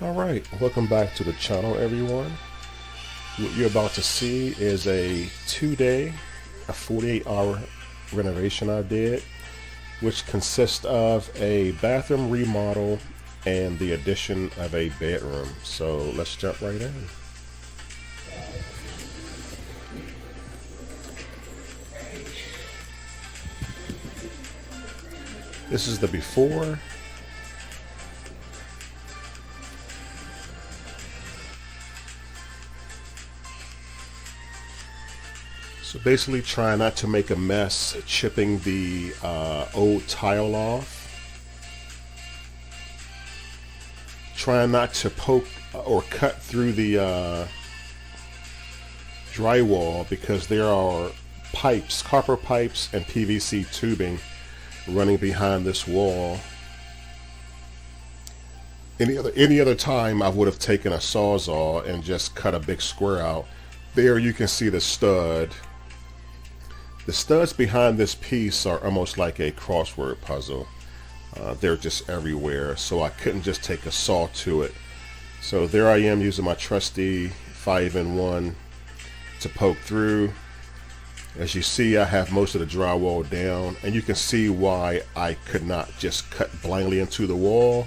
Alright, welcome back to the channel, everyone. What you're about to see is a 2-day, a 48-hour renovation I did, which consists of a bathroom remodel and the addition of a bedroom. So let's jump right in. This is the before. So basically trying not to make a mess, chipping the old tile off. Trying not to poke or cut through the drywall because there are pipes, copper pipes and PVC tubing running behind this wall. Any other time I would have taken a sawzall and just cut a big square out. There you can see the stud. The studs behind this piece are almost like a crossword puzzle. They're just everywhere, so I couldn't just take a saw to it. So there I am using my trusty 5-in-1 to poke through. As you see, I have most of the drywall down, and you can see why I could not just cut blindly into the wall.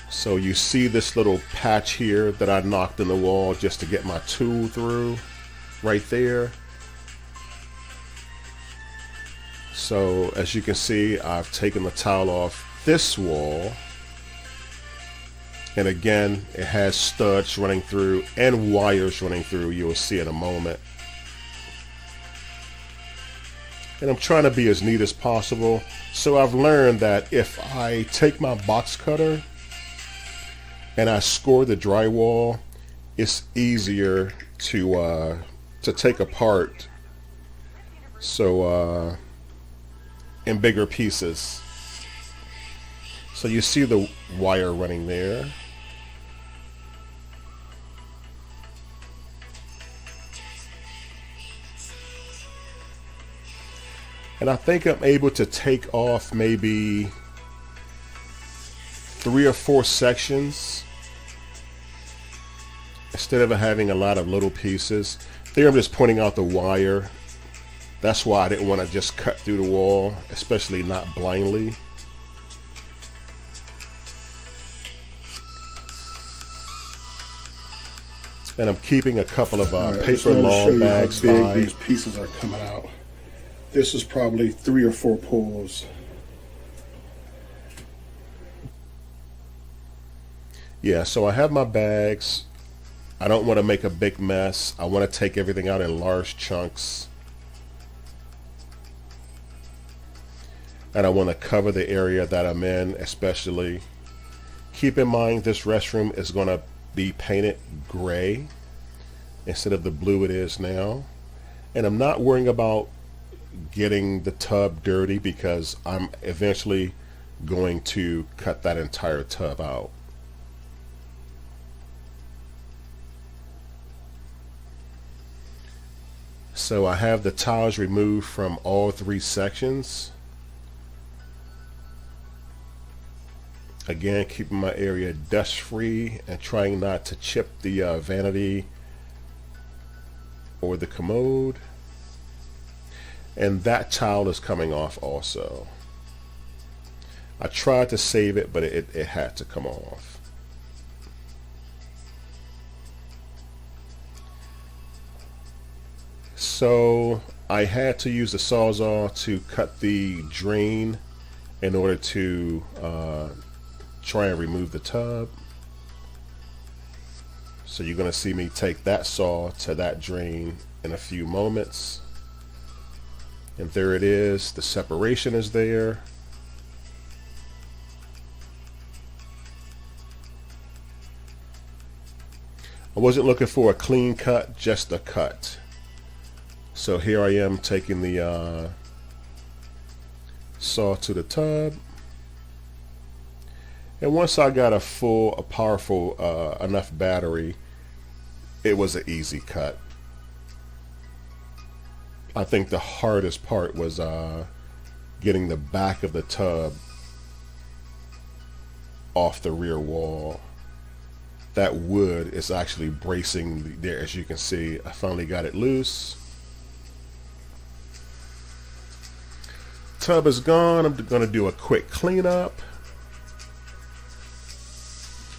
So you see this little patch here that I knocked in the wall just to get my tool through, right there. So as you can see, I've taken the tile off this wall. And again, it has studs running through and wires running through. You will see in a moment. And I'm trying to be as neat as possible. So I've learned that if I take my box cutter and I score the drywall, it's easier to take apart. So in bigger pieces. So you see the wire running there. And I think I'm able to take off maybe 3 or 4 sections instead of having a lot of little pieces. There I'm just pointing out the wire. That's why I didn't want to just cut through the wall, especially not blindly. And I'm keeping a couple of paper long bags how big by. these pieces are coming out. This is probably 3 or 4 pulls. Yeah, so I have my bags. I don't want to make a big mess. I want to take everything out in large chunks. And I want to cover the area that I'm in, especially. Keep in mind this restroom is going to be painted gray instead of the blue it is now. And I'm not worrying about getting the tub dirty because I'm eventually going to cut that entire tub out. So I have the tiles removed from all 3 sections. Again, keeping my area dust free and trying not to chip the vanity or the commode. And that tile is coming off also. I tried to save it, but it had to come off. So I had to use the sawzall to cut the drain in order to try and remove the tub. So you're going to see me take that saw to that drain in a few moments. And there it is. The separation is there. I wasn't looking for a clean cut, just a cut. So here I am taking the saw to the tub. And once I got a powerful enough battery, it was an easy cut. I think the hardest part was getting the back of the tub off the rear wall. That wood is actually bracing there, as you can see. I finally got it loose. Tub is gone. I'm going to do a quick cleanup.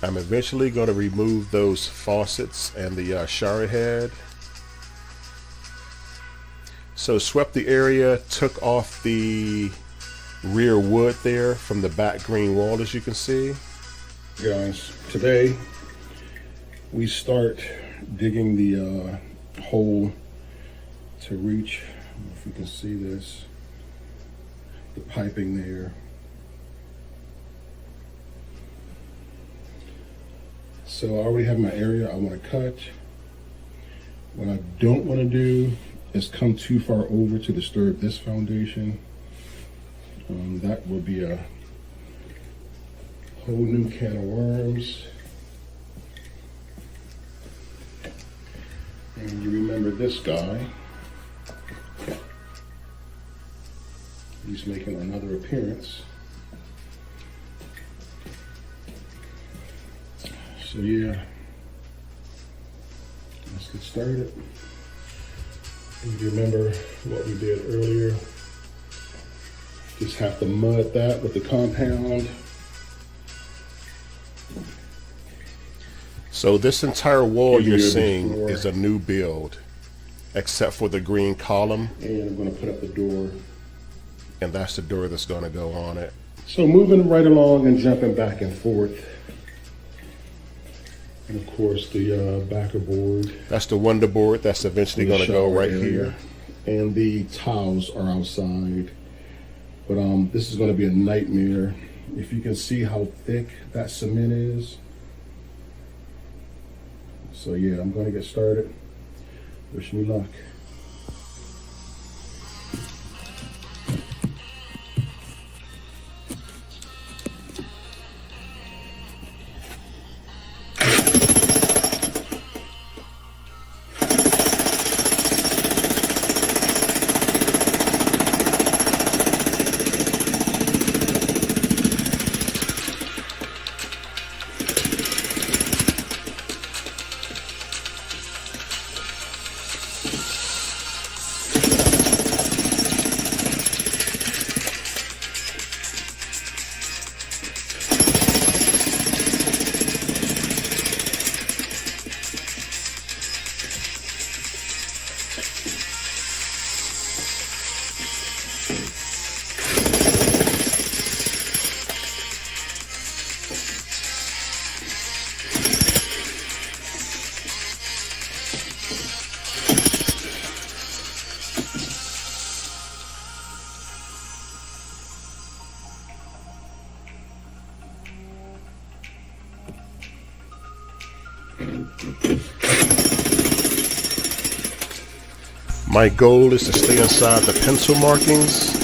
I'm eventually going to remove those faucets and the shower head. So swept the area, took off the rear wood there from the back green wall, as you can see. Guys, today we start digging the hole to reach, if you can see this, the piping there. So I already have my area I want to cut. What I don't want to do is come too far over to disturb this foundation. That will be a whole new can of worms. And you remember this guy. He's making another appearance. So yeah, let's get started. And you remember what we did earlier. Just have to mud that with the compound. So this entire wall you're Here seeing before. is a new build, except for the green column, And I'm gonna put up the door. and that's the door that's going to go on it. So moving right along and jumping back and forth. And of course the backer board. That's the Wonder board that's eventually going to go right here. And the tiles are outside. But this is going to be a nightmare. If you can see how thick that cement is. So yeah, I'm going to get started. Wish me luck. My goal is to stay inside the pencil markings.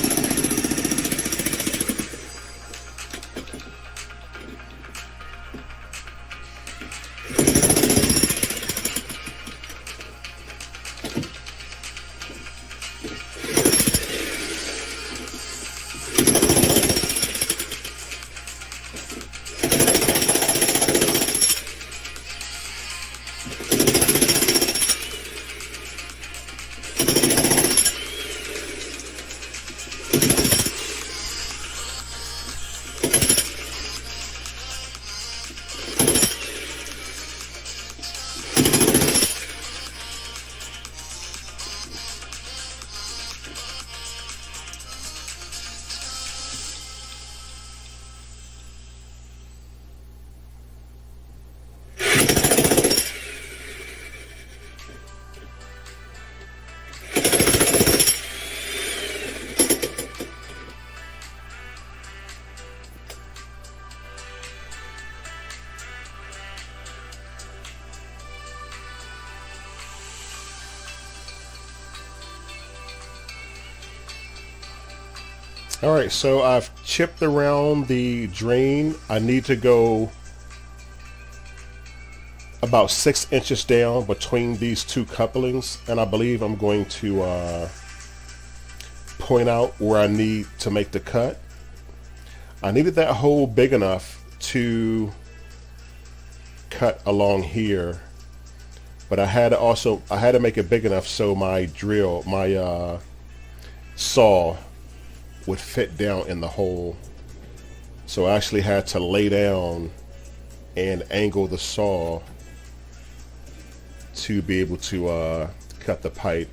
All right, so I've chipped around the drain. I need to go about 6 inches down between these two couplings, and I believe I'm going to point out where I need to make the cut. I needed that hole big enough to cut along here, but I had to make it big enough so my saw would fit down in the hole. So I actually had to lay down and angle the saw to be able to cut the pipe.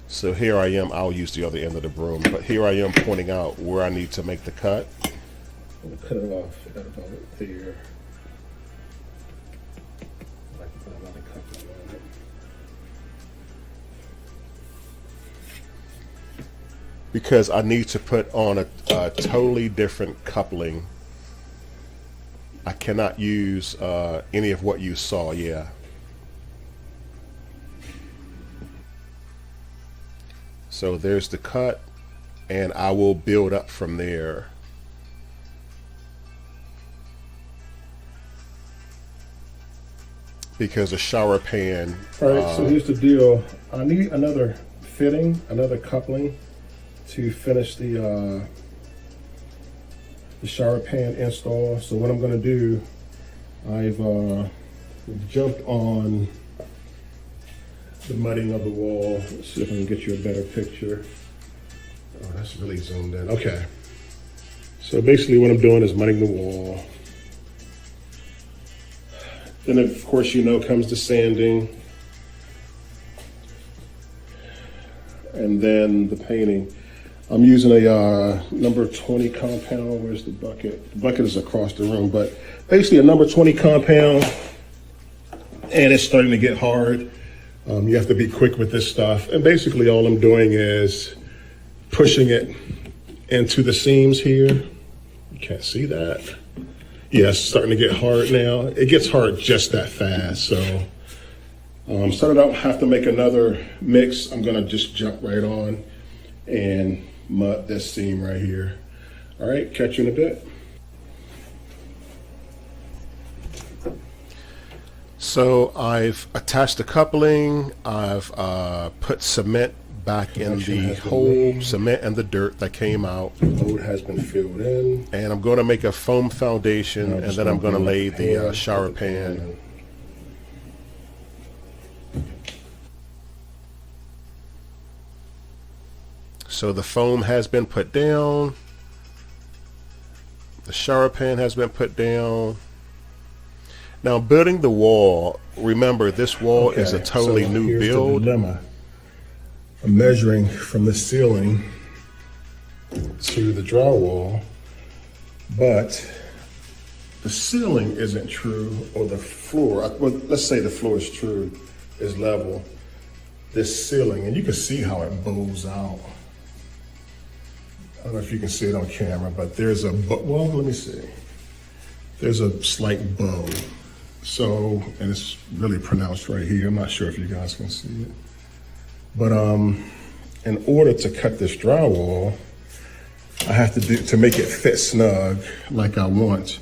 So here I am, I'll use the other end of the broom, but here I am pointing out where I need to make the cut. I'm gonna cut it off at about there. I like to put another coupling on it. Because I need to put on a totally different coupling. I cannot use any of what you saw, yeah. So there's the cut, and I will build up from there. Because a shower pan. All right, so here's the deal. I need another fitting, another coupling to finish the shower pan install. So what I'm going to do, I've jumped on the mudding of the wall. Let's see if I can get you a better picture. Oh, that's really zoomed in. Okay. So basically what I'm doing is mudding the wall. Then of course comes the sanding. And then the painting. I'm using a number 20 compound. Where's the bucket? The bucket is across the room, but basically a number 20 compound, and it's starting to get hard. You have to be quick with this stuff. And basically all I'm doing is pushing it into the seams here. You can't see that. Yeah, it's starting to get hard now. It gets hard just that fast. So so that I don't have to make another mix, I'm gonna just jump right on and mud this seam right here. All right, catch you in a bit. So I've attached the coupling, I've put cement back in the hole, cement and the dirt that came out. The load has been filled in. And I'm going to make a foam foundation, and then I'm going to lay the shower pan. So the foam has been put down. The shower pan has been put down. Now building the wall, remember this wall is a totally new build. The dilemma. I'm measuring from the ceiling to the drywall, but the ceiling isn't true, or the floor, well, let's say the floor is true, is level. This ceiling, and you can see how it bows out. I don't know if you can see it on camera, but there's a, well, let me see. There's a slight bow. So, and it's really pronounced right here. I'm not sure if you guys can see it. But in order to cut this drywall, I have to make it fit snug like I want.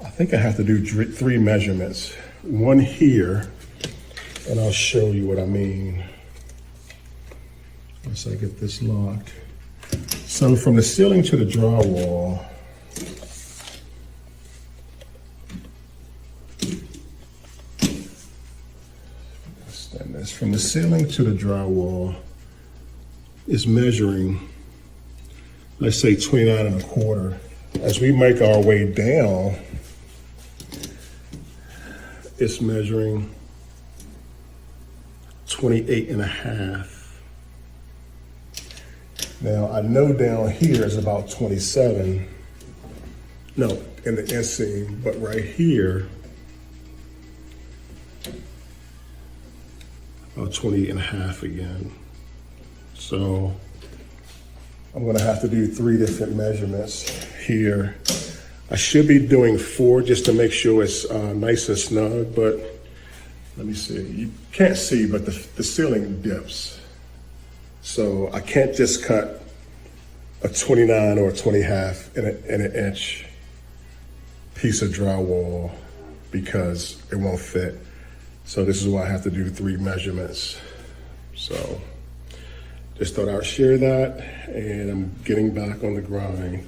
I think I have to do 3 measurements. One here, and I'll show you what I mean once I get this locked. So from the ceiling to the drywall, from the ceiling to the drywall is measuring, let's say 29 1/4. As we make our way down, it's measuring 28 1/2. Now I know down here is about 27. No, in the inseam, but right here, about 28 1/2 again. So I'm gonna have to do 3 different measurements here. I should be doing 4 just to make sure it's nice and snug, but let me see. You can't see, but the ceiling dips. So I can't just cut a 29 or a 20 1/2 in an inch piece of drywall because it won't fit. So this is why I have to do 3 measurements. So Just thought I would share that, and I'm getting back on the grind.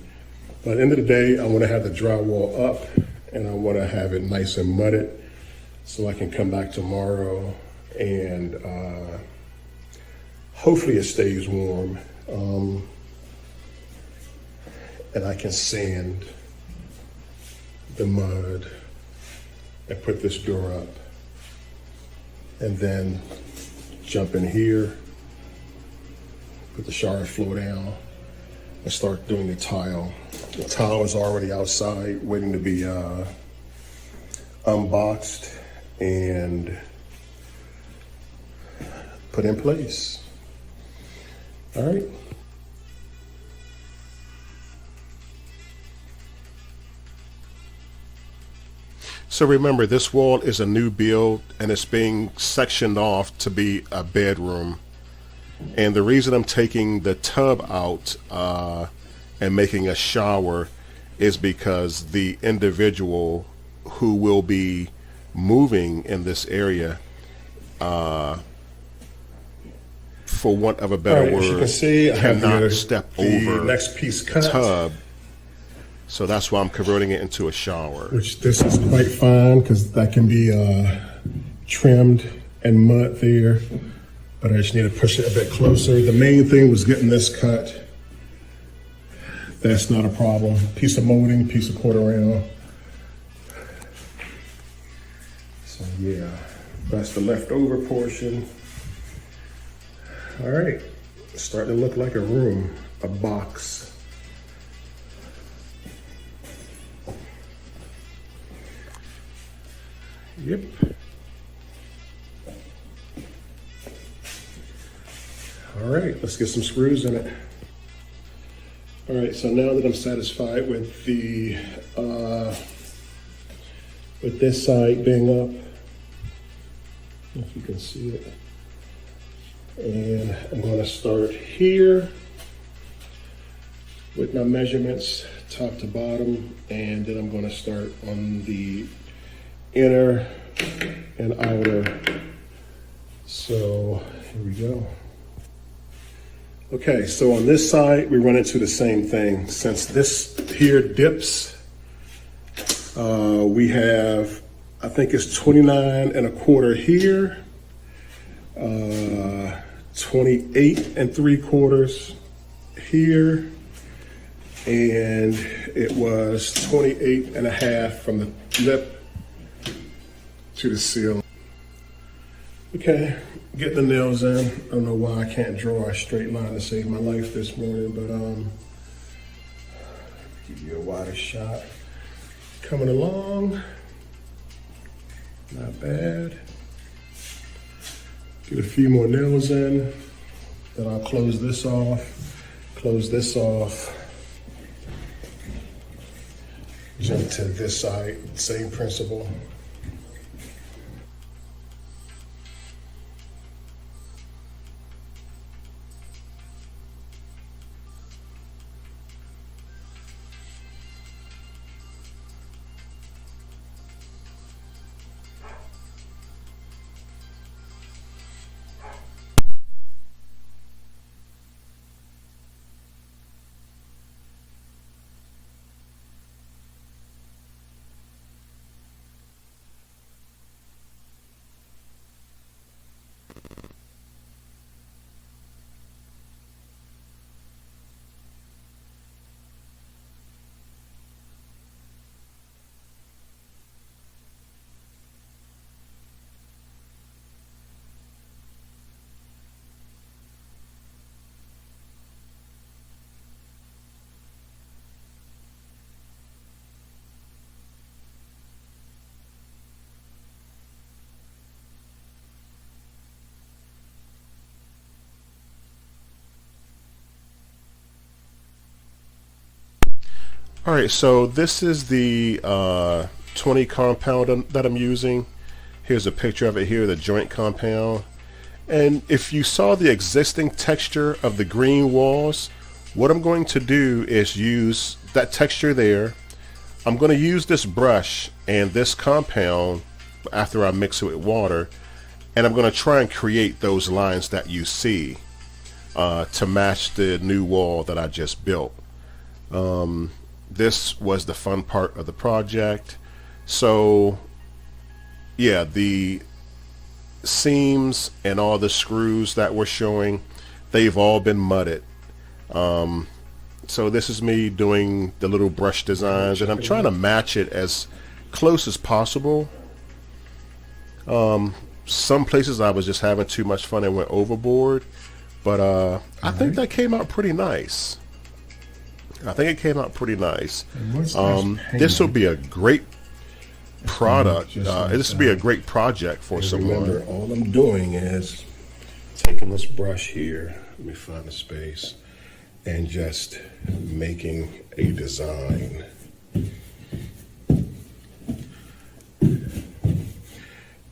But at the end of the day, I want to have the drywall up, and I want to have it nice and mudded so I can come back tomorrow and hopefully it stays warm. And I can sand the mud and put this door up, and then jump in here, put the shower floor down, and start doing the tile. The tile is already outside waiting to be unboxed and put in place. All right. So remember, this wall is a new build and it's being sectioned off to be a bedroom. And the reason I'm taking the tub out and making a shower is because the individual who will be moving in this area, for want of a better word, as you can see, I have cannot step over next piece cut. tub. So that's why I'm converting it into a shower. Which this is quite fine because that can be trimmed and mud there. But I just need to push it a bit closer. The main thing was getting this cut. That's not a problem. Piece of molding, piece of quarter round. So yeah, that's the leftover portion. All right, it's starting to look like a room, a box. Yep. All right, let's get some screws in it. All right, so now that I'm satisfied with the with this side being up, if you can see it, and I'm going to start here with my measurements, top to bottom, and then I'm going to start on the inner and outer. So here we go. Okay, so on this side, we run into the same thing. Since this here dips, we have, I think it's 29 and a quarter here, 28 and 3/4 here, and it was 28 and a half from the lip to the ceiling. Okay, get the nails in. I don't know why I can't draw a straight line to save my life this morning, but give you a wider shot. Coming along, not bad. Get a few more nails in, then I'll close this off, jump to this side, same principle. All right, so this is the 20 compound that I'm using. Here's a picture of it here, the joint compound. And if you saw the existing texture of the green walls, what I'm going to do is use that texture there. I'm going to use this brush and this compound after I mix it with water, and I'm going to try and create those lines that you see. to match the new wall that I just built. This was the fun part of the project. So yeah, the seams and all the screws that we're showing, they've all been mudded. So this is me doing the little brush designs, and I'm trying to match it as close as possible. Some places I was just having too much fun and went overboard, but I think that came out pretty nice. I think it came out pretty nice. This will be a great product. This will be a great project for someone. Remember, all I'm doing is taking this brush here, let me find a space, and just making a design.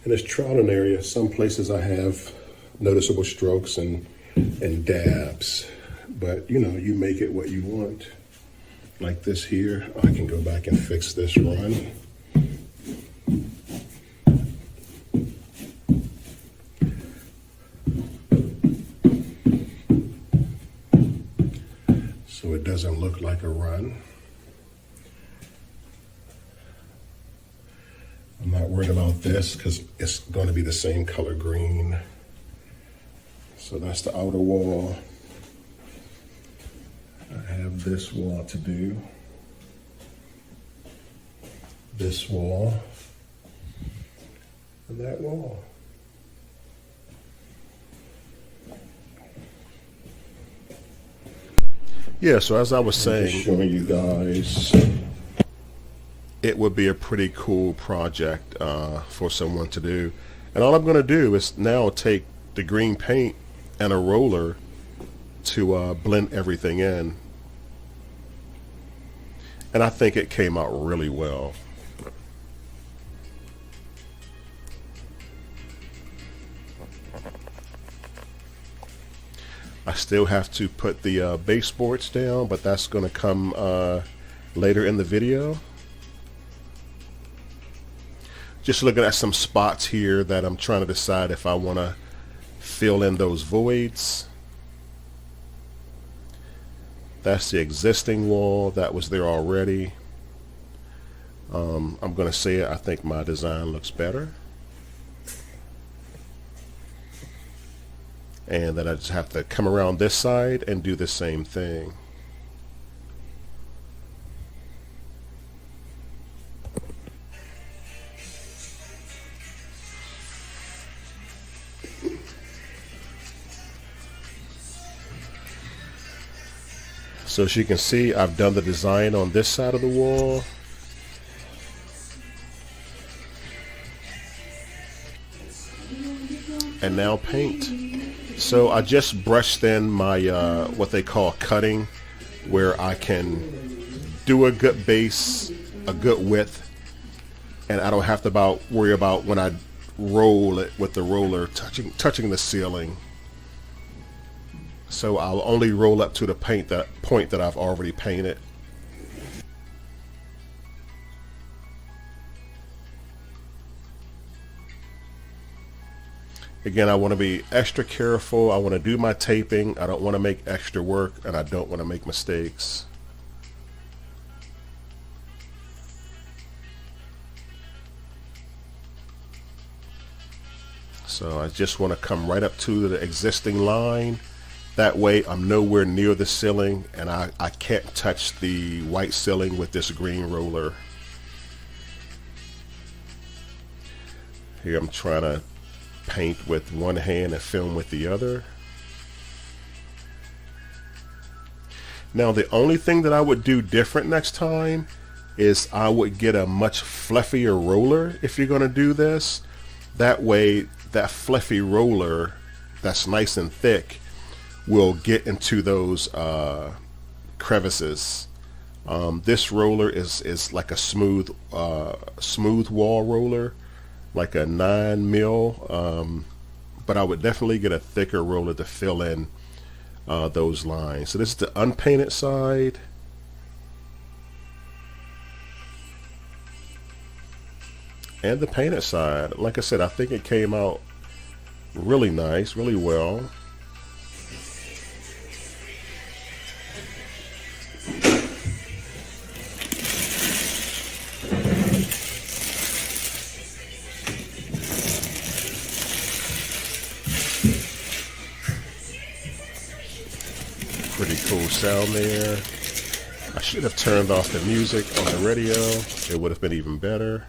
In this trouting area, some places I have noticeable strokes and dabs, but you know, you make it what you want. Like this here, I can go back and fix this run. So it doesn't look like a run. I'm not worried about this because it's going to be the same color green. So that's the outer wall. I have this wall to do. This wall. And that wall. Yeah, so as I was Just saying, showing you guys. it would be a pretty cool project for someone to do. And all I'm going to do is now take the green paint and a roller to blend everything in. And I think it came out really well. I still have to put the baseboards down, but that's going to come later in the video. Just looking at some spots here that I'm trying to decide if I want to fill in those voids. That's the existing wall that was there already. I'm going to say it, I think my design looks better. And then I just have to come around this side and do the same thing. So as you can see, I've done the design on this side of the wall. And now paint. So I just brushed in my what they call cutting, where I can do a good base, a good width, and I don't have to worry about when I roll it with the roller touching the ceiling. So I'll only roll up to the point that I've already painted. Again, I want to be extra careful. I want to do my taping. I don't want to make extra work, and I don't want to make mistakes. So I just want to come right up to the existing line. That way I'm nowhere near the ceiling, and I can't touch the white ceiling with this green roller. Here I'm trying to paint with one hand and film with the other. Now the only thing that I would do different next time is I would get a much fluffier roller if you're going to do this. That way that fluffy roller that's nice and thick will get into those crevices. This roller is like a smooth wall roller, like a 9mm, but I would definitely get a thicker roller to fill in those lines. So this is the unpainted side. And the painted side. Like I said, I think it came out really nice, really well. cool sound there. I should have turned off the music on the radio. It would have been even better.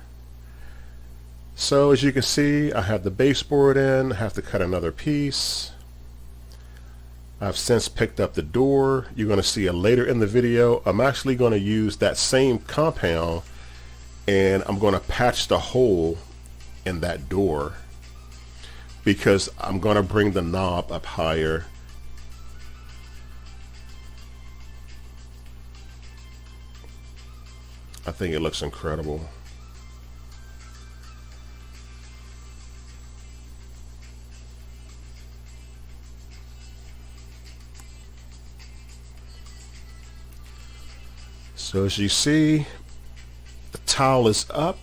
So as you can see, I have the baseboard in. I have to cut another piece. I've since picked up the door. You're going to see it later in the video. I'm actually going to use that same compound and I'm going to patch the hole in that door because I'm going to bring the knob up higher. I think it looks incredible. So as you see, the towel is up.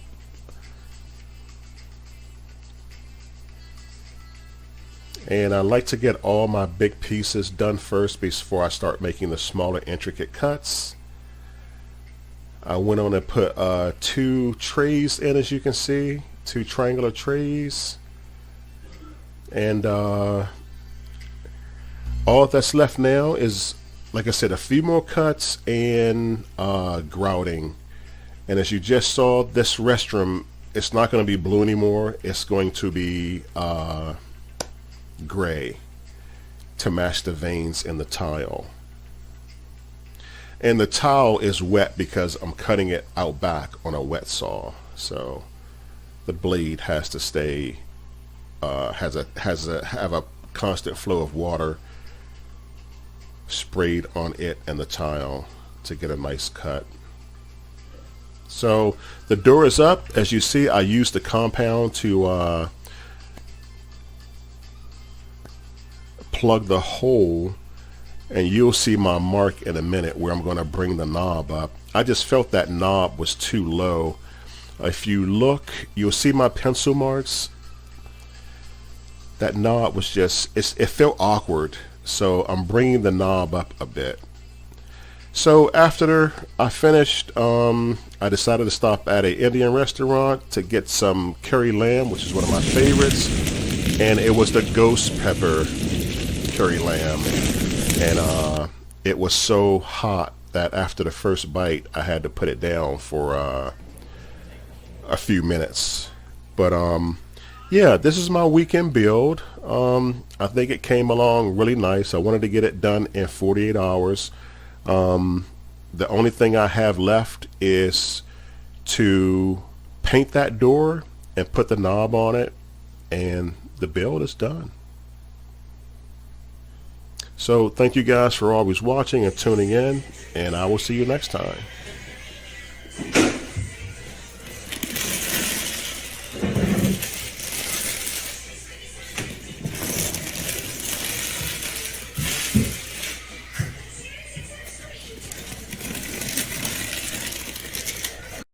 And I like to get all my big pieces done first before I start making the smaller intricate cuts. I went on and put 2 trays in, as you can see, 2 triangular trays. And all that's left now is, like I said, a few more cuts and grouting. And as you just saw, this restroom, it's not going to be blue anymore. It's going to be gray to match the veins in the tile. And the tile is wet because I'm cutting it out back on a wet saw. So the blade has to stay, have a constant flow of water sprayed on it and the tile to get a nice cut. So the door is up. As you see, I used the compound to plug the hole, and you'll see my mark in a minute where I'm going to bring the knob up. I just felt that knob was too low. If you look, you'll see my pencil marks. That knob was just, it felt awkward. So I'm bringing the knob up a bit. So after I finished, I decided to stop at an Indian restaurant to get some curry lamb, which is one of my favorites. And it was the ghost pepper curry lamb. And it was so hot that after the first bite, I had to put it down for a few minutes. But yeah, this is my weekend build. I think it came along really nice. I wanted to get it done in 48 hours. The only thing I have left is to paint that door and put the knob on it, and the build is done. So thank you guys for always watching and tuning in, and I will see you next time.